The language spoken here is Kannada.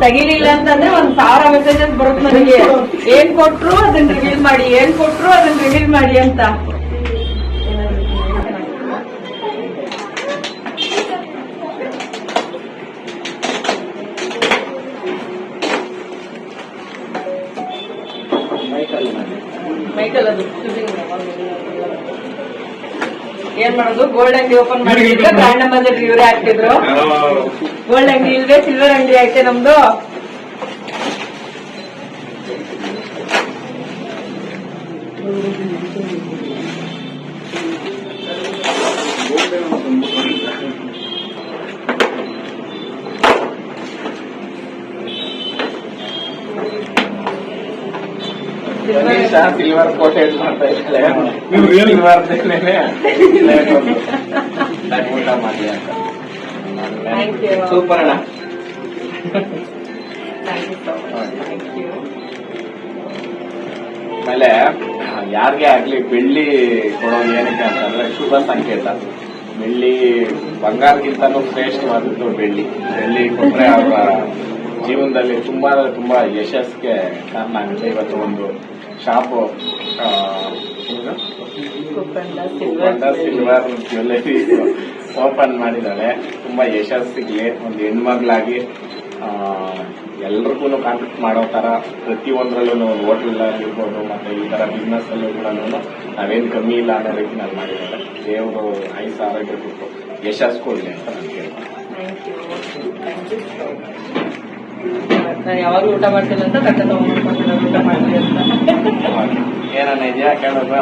ತೆಗಿಲಿಲ್ಲ ಅಂತಂದ್ರೆ 1000 ಮೆಸೇಜಸ್ ಬರುತ್ತೆ ನನಗೆ. ಏನ್ ಕೊಟ್ರು ಅದನ್ನ ರಿವೀಲ್ ಮಾಡಿ, ಏನ್ ಕೊಟ್ರು ಅದನ್ನ ರಿವೀಲ್ ಮಾಡಿ ಅಂತ. ಮೈಕಲ್ ಅದು ಏನ್ ಮಾಡೋದು, ಗೋಲ್ಡ್ ಅಂಗಡಿ ಓಪನ್ ಮಾಡಿದ್ರೆ ಬ್ರ್ಯಾಂಡ್ ಅಂಬಾಸಿಡರ್ ಇವರೇ ಹಾಕ್ತಿದ್ರು. ಗೋಲ್ಡ್ ಅಂಗಡಿ ಇಲ್ವೇ ಸಿಲ್ವರ್ ಅಂಗಡಿ ಐತೆ ನಮ್ದು. ಸಿಲ್ವರ್ ಕೋಟೆ ಮಾಡ್ತಾ ಇದ್ದಾರೆ. ಊಟ ಮಾಡಿ ಅಂತ ಸೂಪರ್ ಅಣ್ಣ. ಆಮೇಲೆ ಯಾರಿಗೆ ಆಗ್ಲಿ ಬೆಳ್ಳಿ ಕೊಡೋದು ಏನಕ್ಕೆ ಅಂತಂದ್ರೆ ಶುಭ ಸಂಕೇತ. ಬೆಳ್ಳಿ ಬಂಗಾರಕ್ಕಿಂತನೂ ಶ್ರೇಷ್ಠವಾದದ್ದು ಬೆಳ್ಳಿ. ಬೆಳ್ಳಿ ಕೊಟ್ರೆ ಅವರ ಜೀವನದಲ್ಲಿ ತುಂಬಾ ಯಶಸ್ಸಿಗೆ ಕಾರಣ ಆಗುತ್ತೆ. ಇವತ್ತು ಒಂದು ಶಾಪು ಸಿಲ್ವರ್ ಜ್ಯುವೆಲ್ಲರಿ ಓಪನ್ ಮಾಡಿದ್ದಾಳೆ. ತುಂಬಾ ಯಶಸ್ಸಿಗೆ ಒಂದು ಹೆಣ್ಮಗ್ಳಾಗಿ ಎಲ್ರಿಗೂ ಕಾಂಟ್ಯಾಕ್ಟ್ ಮಾಡೋ ತರ ಪ್ರತಿಯೊಂದರಲ್ಲೂ ಒಂದು ಹೋಟೆಲ್ ಇರ್ಬೋದು, ಮತ್ತೆ ಈ ತರ ಬಿಸ್ನೆಸ್ ಅಲ್ಲೂ ಕೂಡ ನಾವೇನು ಕಮ್ಮಿ ಇಲ್ಲ ಅನ್ನೋ ರೀತಿ ನಾನು ಮಾಡಿದ್ದಾರೆ. ದೇವರು ಆಯುಷ್ಯ ಆರೋಗ್ಯ ಕೊಟ್ಟು ಯಶಸ್ಸು ಕೊಡ್ಲಿ ಅಂತ ನಾನು ಕೇಳ್ತೀನಿ. ನಾನು ಯಾವಾಗ್ಲೂ ಊಟ ಮಾಡ್ತೀನಿ ಅಂತ ಕಟ್ಟ ತಗೊಂಡ್ಕೊಂಡು ಊಟ ಮಾಡ್ತೀನಿ ಅಂತ ಏನನ್ನ ಇದೆಯಾ ಕೇಳೋದು?